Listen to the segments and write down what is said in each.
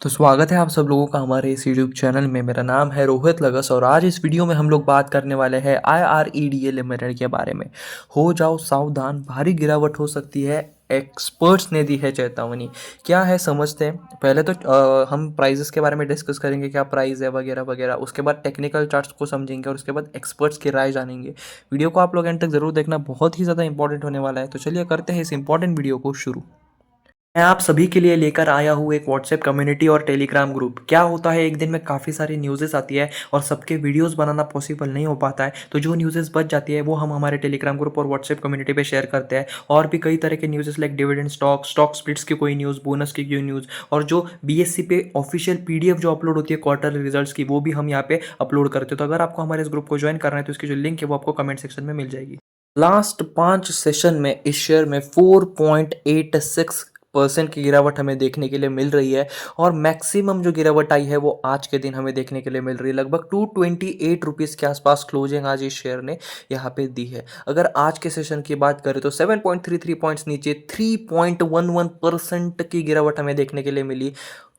तो स्वागत है आप सब लोगों का हमारे इस यूट्यूब चैनल में। मेरा नाम है रोहित लगस और आज इस वीडियो में हम लोग बात करने वाले हैं IREDA लिमिटेड के बारे में। हो जाओ सावधान, भारी गिरावट हो सकती है, एक्सपर्ट्स ने दी है चेतावनी। क्या है समझते हैं। पहले तो हम प्राइजेस के बारे में डिस्कस करेंगे, क्या प्राइस है वगैरह वगैरह। उसके बाद टेक्निकल चार्ट्स को समझेंगे और उसके बाद एक्सपर्ट्स की राय जानेंगे। वीडियो को आप लोग एंड तक ज़रूर देखना, बहुत ही ज़्यादा इंपॉर्टेंट होने वाला है। तो चलिए करते हैं इस इंपॉर्टेंट वीडियो को शुरू। मैं आप सभी के लिए लेकर आया हूँ एक व्हाट्सएप कम्युनिटी और टेलीग्राम ग्रुप। क्या होता है, एक दिन में काफ़ी सारी न्यूज़ेस आती है और सबके वीडियोस बनाना पॉसिबल नहीं हो पाता है, तो जो न्यूज़ेस बच जाती है वो हम हमारे टेलीग्राम ग्रुप और व्हाट्सएप कम्युनिटी पे शेयर करते हैं। और भी कई तरह के न्यूज़ेस लाइक डिविडेंड स्टॉक स्प्लिट्स की कोई न्यूज़, बोनस की कोई न्यूज़, और जो BSC पे ऑफिशियल PDF जो अपलोड होती है क्वार्टरली रिजल्ट्स की, वो भी हम यहाँ पे अपलोड करते हैं। तो अगर आपको हमारे इस ग्रुप को ज्वाइन करना है तो इसकी जो लिंक है वो आपको कमेंट सेक्शन में मिल जाएगी। लास्ट 5 सेशन में इस शेयर में 4.86% की गिरावट हमें देखने के लिए मिल रही है और मैक्सिमम जो गिरावट आई है वो आज के दिन हमें देखने के लिए मिल रही है। लगभग 228 रुपीज़ के आसपास क्लोजिंग आज इस शेयर ने यहाँ पे दी है। अगर आज के सेशन की बात करें तो 7.33 पॉइंट्स नीचे 3.11% की गिरावट हमें देखने के लिए मिली।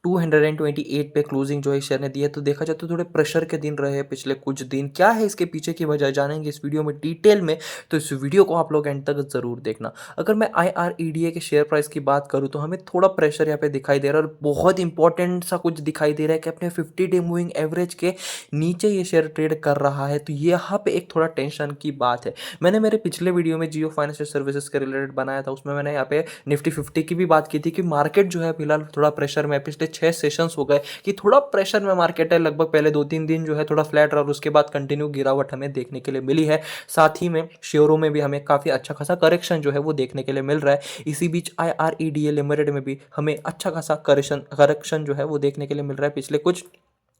228 पे क्लोजिंग जो है शेयर ने दी है। तो देखा जाए तो थोड़े प्रेशर के दिन रहे हैं पिछले कुछ दिन। क्या है इसके पीछे की वजह, जानेंगे इस वीडियो में डिटेल में। तो इस वीडियो को आप लोग एंड तक ज़रूर देखना। अगर मैं IREDA के शेयर प्राइस की बात करूँ तो हमें थोड़ा प्रेशर यहाँ पे दिखाई दे रहा है और बहुत इंपॉर्टेंट सा कुछ दिखाई दे रहा है कि अपने 50 डे मूविंग एवरेज के नीचे ये शेयर ट्रेड कर रहा है। तो यहाँ पे एक थोड़ा टेंशन की बात है। मैंने मेरे पिछले वीडियो में जियो फाइनेंशियल सर्विसेज के रिलेटेड बनाया था, उसमें मैंने यहाँ पे निफ्टी 50 की भी बात की थी कि मार्केट जो है फिलहाल थोड़ा प्रेशर में। पिछले 6 सेशंस हो गए कि थोड़ा प्रेशर में मार्केट है। लगभग पहले 2-3 दिन जो है थोड़ा फ्लैट रहा और उसके बाद कंटिन्यू गिरावट हमें देखने के लिए मिली है। साथ ही में शेयरों में भी हमें काफ़ी अच्छा खासा करेक्शन जो है वो देखने के लिए मिल रहा है। इसी बीच IREDA लिमिटेड में भी हमें अच्छा खासा करेक्शन जो है वो देखने के लिए मिल रहा है। पिछले कुछ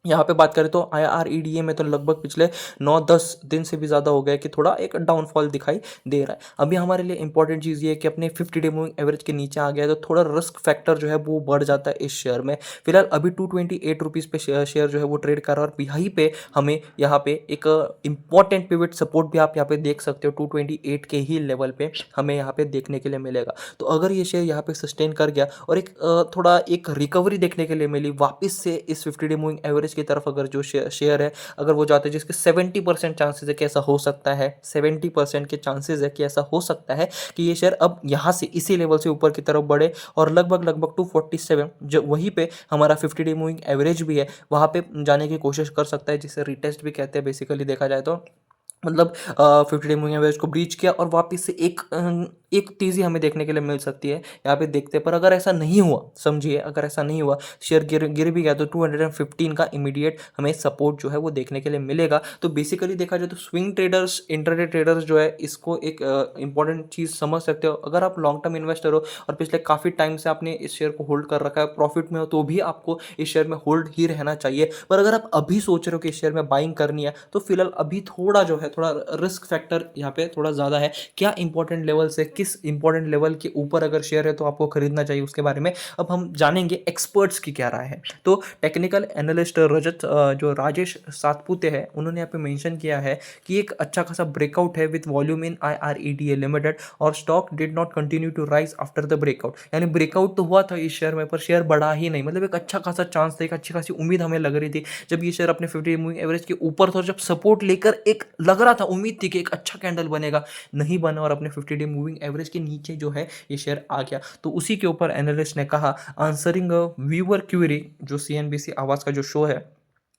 यहाँ पे बात करें तो IREDA में तो लगभग पिछले 9-10 दिन से भी ज़्यादा हो गया कि थोड़ा एक डाउनफॉल दिखाई दे रहा है। अभी हमारे लिए इंपॉर्टेंट चीज़ ये है कि अपने 50 डे मूविंग एवरेज के नीचे आ गया है तो थोड़ा रिस्क फैक्टर जो है वो बढ़ जाता है इस शेयर में। फिलहाल अभी 228 रुपीज़ पे शेयर जो है वो ट्रेड कर रहा है और यहीं पे हमें यहाँ पे एक इंपॉर्टेंट पिवट सपोर्ट भी आप यहाँ पे देख सकते हो। 228 के ही लेवल पे हमें यहाँ पे देखने के लिए मिलेगा। तो अगर ये शेयर यहाँ पे सस्टेन कर गया और एक थोड़ा एक रिकवरी देखने के लिए मिली वापस से इस 50 डे मूविंग एवरेज की तरफ, अगर जो शेयर है अगर वो जाते हैं, जिसके 70% चांसेस है कि ऐसा हो सकता है, 70% के चांसेस है कि ऐसा हो सकता है कि ये शेयर अब यहाँ से इसी लेवल से ऊपर की तरफ बढ़े और लगभग लगभग 247 जो वहीं पे हमारा 50 डे मूविंग एवरेज भी है वहाँ पे जाने की कोशिश कर सकता है, जिसे रिटेस्ट भी कहते हैं बेसिकली देखा जाए तो। मतलब 50 डे मूविंग एवरेज को ब्रीच किया और वापस से एक तेज़ी हमें देखने के लिए मिल सकती है, यहाँ पे देखते हैं। पर अगर ऐसा नहीं हुआ, समझिए अगर ऐसा नहीं हुआ, शेयर गिर भी गया तो 215 का इमीडिएट हमें सपोर्ट जो है वो देखने के लिए मिलेगा। तो बेसिकली देखा जाए तो स्विंग ट्रेडर्स, इंट्राडे ट्रेडर्स जो है इसको एक इंपॉर्टेंट चीज़ समझ सकते हो। अगर आप लॉन्ग टर्म इन्वेस्टर हो और पिछले काफ़ी टाइम से आपने इस शेयर को होल्ड कर रखा है, प्रॉफिट में हो, तो भी आपको इस शेयर में होल्ड ही रहना चाहिए। पर अगर आप अभी सोच रहे हो कि इस शेयर में बाइंग करनी है तो फिलहाल अभी थोड़ा जो है थोड़ा रिस्क फैक्टर यहाँ पे थोड़ा ज़्यादा है। क्या इंपॉर्टेंट लेवल से किस इंपॉर्टेंट लेवल के ऊपर अगर शेयर है तो आपको खरीदना चाहिए, उसके बारे में अब हम जानेंगे एक्सपर्ट्स की क्या राय है। तो टेक्निकल एनालिस्ट जो राजेश सातपुते है, उन्होंने यहाँ पे मेंशन किया है कि एक अच्छा खासा ब्रेकआउट है with volume in IREDA limited और stock did not continue to rise after the breakout. यानी ब्रेकआउट तो हुआ था इस शेयर में पर शेयर बढ़ा ही नहीं। मतलब एक अच्छा खासा चांस था, एक अच्छी खासी उम्मीद हमें लग रही थी जब ये शेयर अपने 50 मूविंग एवरेज के ऊपर था, जब सपोर्ट लेकर एक लग रहा था, उम्मीद थी कि एक अच्छा कैंडल बनेगा, नहीं बना और अपने 50 डे मूविंग एवरेज के नीचे जो है ये शेयर आ गया। तो उसी के ऊपर एनालिस्ट ने कहा, आंसरिंग अ व्यूअर क्वेरी, जो CNBC आवाज़ का जो शो है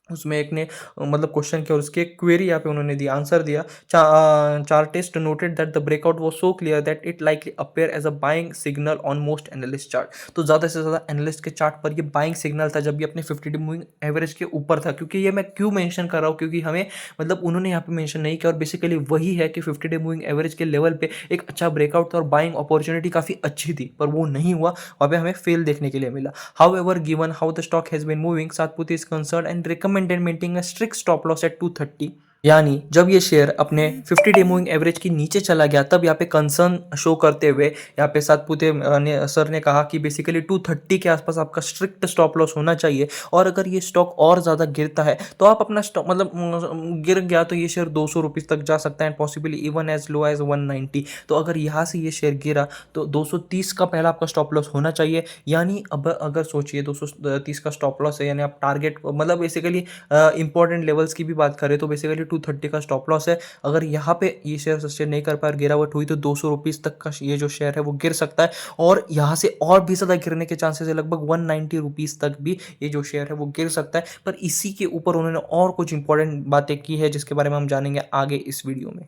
उसमें एक ने मतलब क्वेश्चन किया और उसके क्वेरी यहाँ पे उन्होंने दिया, आंसर दिया। Chartist noted that the breakout was so clear that it likely appear as a buying signal on most analyst chart. तो ज़्यादा से ज़्यादा एनालिस्ट के चार्ट पर ये बाइंग सिग्नल था जब ये अपने 50 डे मूविंग एवरेज के ऊपर था। क्योंकि ये मैं क्यों मेंशन कर रहा हूँ, क्योंकि हमें मतलब उन्होंने यहाँ पे मेंशन नहीं किया और बेसिकली वही है कि 50 डे मूविंग एवरेज के लेवल पे एक अच्छा ब्रेकआउट था और बाइंग अपॉर्चुनिटी काफ़ी अच्छी थी, पर वो नहीं हुआ, वहाँ पे हमें फेल देखने के लिए मिला। However given how the stock has been moving, Satpute is concern and recommended maintaining a strict stop loss at 230 यानी जब ये शेयर अपने 50 डे मूविंग एवरेज के नीचे चला गया, तब यहाँ पे कंसर्न शो करते हुए यहाँ पे सातपुते ने सर ने कहा कि बेसिकली 230 के आसपास आपका स्ट्रिक्ट स्टॉप लॉस होना चाहिए। और अगर ये स्टॉक और ज़्यादा गिरता है तो आप अपना स्टॉक मतलब गिर गया तो ये शेयर 200 रुपीज़ तक जा सकता है, and possibly even as low as 190। तो अगर यहाँ से ये शेयर गिरा तो 230 का पहला आपका स्टॉप लॉस होना चाहिए। यानी अब अगर सोचिए 230 का स्टॉप लॉस है, यानी आप टारगेट मतलब बेसिकली इंपॉर्टेंट लेवल्स की भी बात करें तो बेसिकली 230 का स्टॉप लॉस है। अगर यहाँ पे ये शेयर सस्टेन नहीं कर पाया और गिरावट हुई तो 200 रुपीज़ तक का ये जो शेयर है वो गिर सकता है, और यहाँ से और भी ज़्यादा गिरने के चांसेस है, लगभग 190 रुपीज़ तक भी ये जो शेयर है वो गिर सकता है। पर इसी के ऊपर उन्होंने और कुछ इंपॉर्टेंट बातें की है जिसके बारे में हम जानेंगे आगे इस वीडियो में।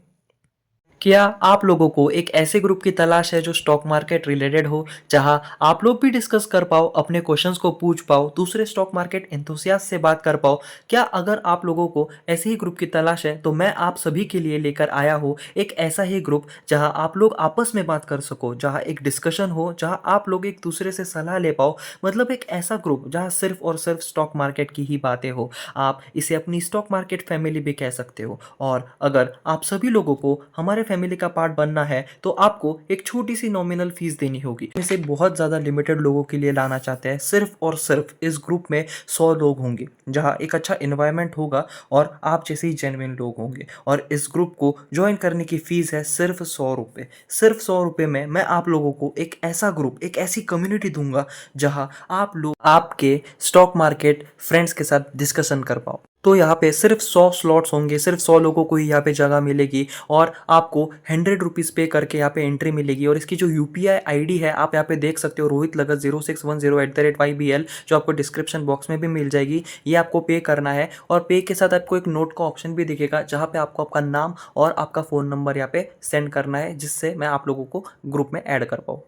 क्या आप लोगों को एक ऐसे ग्रुप की तलाश है जो स्टॉक मार्केट रिलेटेड हो, जहां आप लोग भी डिस्कस कर पाओ, अपने क्वेश्चंस को पूछ पाओ, दूसरे स्टॉक मार्केट एंथुसियास्ट से बात कर पाओ? क्या अगर आप लोगों को ऐसे ही ग्रुप की तलाश है तो मैं आप सभी के लिए लेकर आया हूँ एक ऐसा ही ग्रुप जहां आप लोग आपस में बात कर सको, जहां एक डिस्कशन हो, जहां आप लोग एक दूसरे से सलाह ले पाओ। मतलब एक ऐसा ग्रुप जहां सिर्फ और सिर्फ स्टॉक मार्केट की ही बातें हो। आप इसे अपनी स्टॉक मार्केट फैमिली भी कह सकते हो। और अगर आप सभी लोगों को हमारे फैमिली का पार्ट बनना है तो आपको एक छोटी सी नॉमिनल फीस देनी होगी। इसे बहुत ज़्यादा लिमिटेड लोगों के लिए लाना चाहते हैं। सिर्फ और सिर्फ इस ग्रुप में 100 लोग होंगे, जहां एक अच्छा इन्वायरमेंट होगा और आप जैसे ही जेन्युइन लोग होंगे। और इस ग्रुप को ज्वाइन करने की फीस है सिर्फ 100 रुपये। सिर्फ 100 रुपये में मैं आप लोगों को एक ऐसा ग्रुप, एक ऐसी कम्युनिटी दूंगा जहां आप लोग आपके स्टॉक मार्केट फ्रेंड्स के साथ डिस्कशन कर पाओ। तो यहाँ पे सिर्फ 100 स्लॉट्स होंगे, सिर्फ 100 लोगों को ही यहाँ पे जगह मिलेगी, और आपको 100 रुपीज़ पे करके यहाँ पे एंट्री मिलेगी। और इसकी जो यूपीआई आईडी है आप यहाँ पे देख सकते हो, रोहित लगत 0610 जो आपको डिस्क्रिप्शन बॉक्स में भी मिल जाएगी। ये आपको पे करना है, और पे के साथ आपको एक नोट का ऑप्शन भी दिखेगा जहाँ पे आपको आपका नाम और आपका फ़ोन नंबर यहाँ पे सेंड करना है, जिससे मैं आप लोगों को ग्रुप में ऐड कर पाऊँ।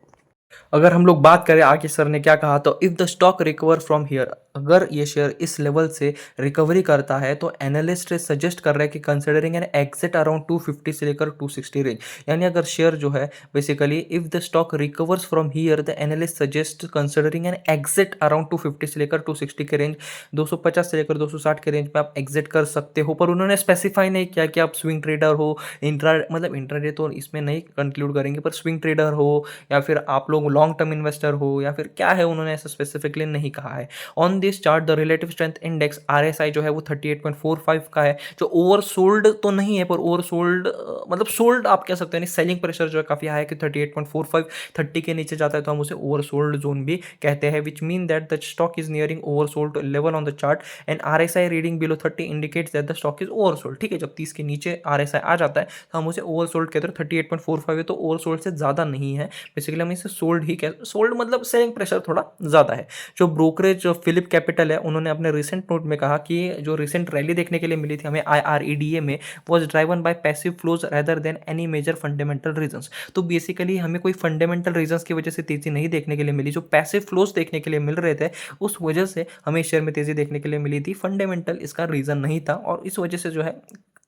अगर हम लोग बात करें आगे सर ने क्या कहा, तो if the stock recover from here, अगर ये शेयर इस लेवल से रिकवरी करता है तो एनालिस्ट सजेस्ट कर रहा है कि कंसिडरिंग एन एग्जिट अराउंड 250 से लेकर 260 रेंज। यानी अगर शेयर जो है basically if the stock recovers from here the analyst suggest considering an exit around 250 से लेकर 260 के रेंज, 250 से लेकर 260 के रेंज में आप एग्जिट कर सकते हो। पर उन्होंने स्पेसिफाई नहीं किया कि आप स्विंग ट्रेडर हो, इंट्रा मतलब इंट्राडे तो इसमें नहीं कंक्लूड करेंगे, पर स्विंग ट्रेडर हो या फिर आप लोग लॉन्ग टर्म इन्वेस्टर हो या फिर क्या है, उन्होंने ऐसा स्पेसिफिकली नहीं कहा है। On this chart the relative strength index RSI जो है वो 38.45 का है, जो ओवरसोल्ड तो नहीं है, पर ओवरसोल्ड मतलब सोल्ड आप कह सकते हैं। सेलिंग प्रेशर जो है काफी हाई है कि 38.45 30 के नीचे जाता है तो हम उसे ओवरसोल्ड जोन भी कहते हैं, which mean that the stock is nearing oversold level on the chart, and RSI reading below 30 indicates that the stock is oversold. ठीक है, जब 30 के नीचे आरएसआई आ जाता है तो हम उसे ओवरसोल्ड कहते हैं। 38.45 है तो ओवरसोल्ड से ज्यादा नहीं है, बेसिकली हम इसे सोल्ड ही कह, सोल्ड मतलब सेलिंग प्रेशर थोड़ा ज्यादा है। जो ब्रोकरेज जो फिलिप कैपिटल है, उन्होंने अपने रिसेंट नोट में कहा कि जो रिसेंट रैली देखने के लिए मिली थी हमें IREDA में, was driven by passive flows rather than any major fundamental reasons. तो बेसिकली हमें कोई फंडामेंटल रीजंस की वजह से तेजी नहीं देखने के लिए मिली, जो पैसिव फ्लोज देखने के लिए मिल रहे थे उस वजह से हमें शेयर में तेजी देखने के लिए मिली थी। फंडामेंटल इसका रीजन नहीं था, और इस वजह से जो है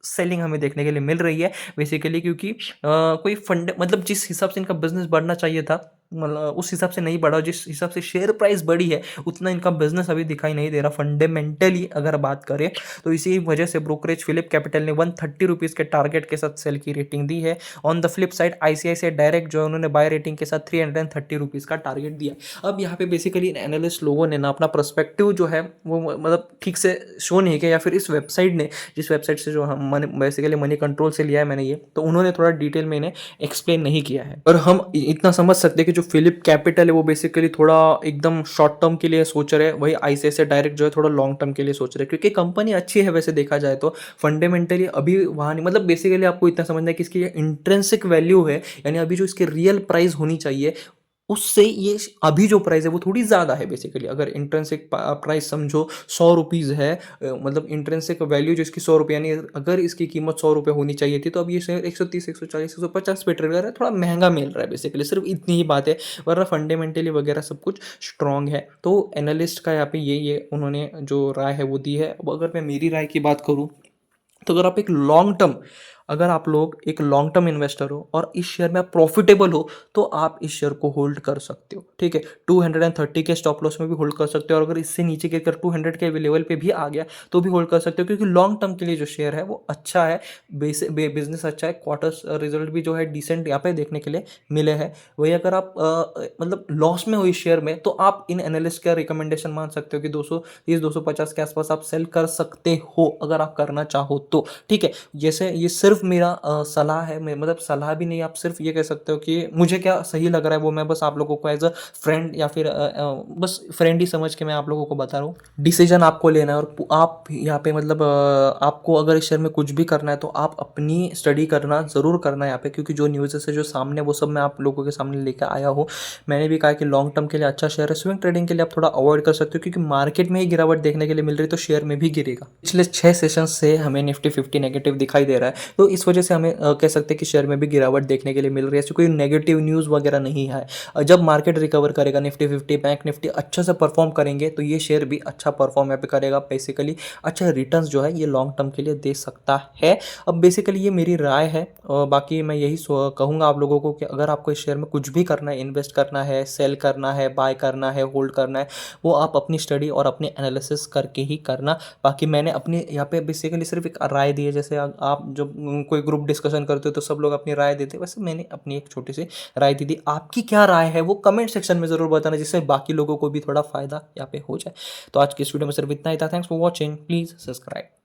सेलिंग हमें देखने के लिए मिल रही है बेसिकली, क्योंकि कोई फंड मतलब जिस हिसाब से इनका बिजनेस बढ़ना चाहिए था, मतलब उस हिसाब से नहीं बढ़ा। जिस हिसाब से शेयर प्राइस बढ़ी है उतना इनका बिजनेस अभी दिखाई नहीं दे रहा फंडामेंटली अगर बात करें। तो इसी वजह से ब्रोकरेज फिलिप कैपिटल ने 130 रुपीज़ के टारगेट के साथ सेल की रेटिंग दी है। On the flip side ICICI direct जो है उन्होंने बाय रेटिंग के साथ 330 रुपीज़ का टारगेट दिया। अब यहाँ पे बेसिकली एनालिस्ट लोगों ने ना अपना पर्सपेक्टिव जो है वो मतलब ठीक से शो नहीं किया, या फिर इस वेबसाइट ने, जिस वेबसाइट से जो हम बेसिकली मनी कंट्रोल से लिया है मैंने ये, तो उन्होंने थोड़ा डिटेल में इन्हें एक्सप्लेन नहीं किया है। पर हम इतना समझ सकते हैं कि जो फिलिप कैपिटल है वो बेसिकली थोड़ा एकदम शॉर्ट टर्म के लिए सोच रहे हैं, वही आईसीआईसीआई डायरेक्ट जो है थोड़ा लॉन्ग टर्म के लिए सोच रहे हैं, क्योंकि कंपनी अच्छी है वैसे देखा जाए तो। फंडामेंटली अभी वहाँ नहीं, मतलब बेसिकली आपको इतना समझना है कि इसकी इंट्रिंसिक वैल्यू है, यानी अभी जो इसकी रियल प्राइस होनी चाहिए उससे ये अभी जो प्राइस है वो थोड़ी ज़्यादा है। बेसिकली अगर इंट्रेंसिक प्राइस समझो 100 रुपीज़ है, मतलब इंट्रेंसिक वैल्यू जो इसकी 100 रुपये, यानी अगर इसकी कीमत 100 रुपये होनी चाहिए थी तो अब ये शेयर 130 140 150 पे ट्रेड कर रहा है, थोड़ा महंगा मिल रहा है बेसिकली। सिर्फ इतनी ही बात है, वरना फंडामेंटली वगैरह सब कुछ स्ट्रॉन्ग है। तो एनालिस्ट का यहाँ पे ये उन्होंने जो राय है वो दी है। अब अगर मैं मेरी राय की बात करूँ तो अगर आप एक लॉन्ग टर्म अगर आप लोग एक लॉन्ग टर्म इन्वेस्टर हो और इस शेयर में आप प्रॉफिटेबल हो तो आप इस शेयर को होल्ड कर सकते हो, ठीक है। 230 के स्टॉप लॉस में भी होल्ड कर सकते हो और अगर इससे नीचे गिरकर 200 के लेवल पे भी आ गया तो भी होल्ड कर सकते हो, क्योंकि लॉन्ग टर्म के लिए जो शेयर है वो अच्छा है। बिजनेस अच्छा है, क्वार्टर्स रिजल्ट भी जो है डिसेंट यहाँ पे देखने के लिए मिले हैं। वही अगर आप मतलब लॉस में हो इस शेयर में तो आप इन एनालिस्ट का रिकमेंडेशन मान सकते हो कि 230 250 के आसपास आप सेल कर सकते हो अगर आप करना चाहो तो, ठीक है। जैसे ये सिर्फ मेरा सलाह है, मतलब सलाह भी नहीं, आप सिर्फ ये कह सकते हो कि मुझे क्या सही लग रहा है वो मैं बस आप लोगों को एज अ फ्रेंड या फिर बस फ्रेंड ही समझ के मैं आप लोगों को बता रहा हूँ। डिसीजन आपको लेना है और आप यहाँ पे मतलब आपको अगर इस शेयर में कुछ भी करना है तो आप अपनी स्टडी करना ज़रूर करना है यहाँ पे, क्योंकि जो न्यूज़ है जो सामने वो सब मैं आप लोगों के सामने लेकर आया हूँ। मैंने भी कहा कि लॉन्ग टर्म के लिए अच्छा शेयर है, स्विंग ट्रेडिंग के लिए आप थोड़ा अवॉइड कर सकते हो क्योंकि मार्केट में ही गिरावट देखने के लिए मिल रही है तो शेयर में भी गिरेगा। पिछले 6 सेशन से हमें निफ्टी 50 नेगेटिव दिखाई दे रहा है, तो इस वजह से हमें कह सकते हैं कि शेयर में भी गिरावट देखने के लिए मिल रही है। ऐसी कोई नेगेटिव न्यूज़ वगैरह नहीं है। जब मार्केट रिकवर करेगा, निफ्टी 50 बैंक निफ्टी अच्छे से परफॉर्म करेंगे तो ये शेयर भी अच्छा परफॉर्म यहाँ पे करेगा। बेसिकली अच्छा रिटर्न्स जो है ये लॉन्ग टर्म के लिए दे सकता है। अब बेसिकली ये मेरी राय है और बाकी मैं यही कहूँगा आप लोगों को कि अगर आपको इस शेयर में कुछ भी करना है, इन्वेस्ट करना है, सेल करना है, बाय करना है, होल्ड करना है, वो आप अपनी स्टडी और अपनी एनालिसिस करके ही करना। बाकी मैंने अपनी यहाँ पे बेसिकली सिर्फ एक राय दी है। जैसे आप जब कोई ग्रुप डिस्कशन करते हो तो सब लोग अपनी राय देते हैं, वैसे मैंने अपनी एक छोटी सी राय दी थी। आपकी क्या राय है वो कमेंट सेक्शन में ज़रूर बताना, जिससे बाकी लोगों को भी थोड़ा फायदा यहाँ पे हो जाए। तो आज की इस वीडियो में सिर्फ इतना ही था। Thanks for watching, please subscribe.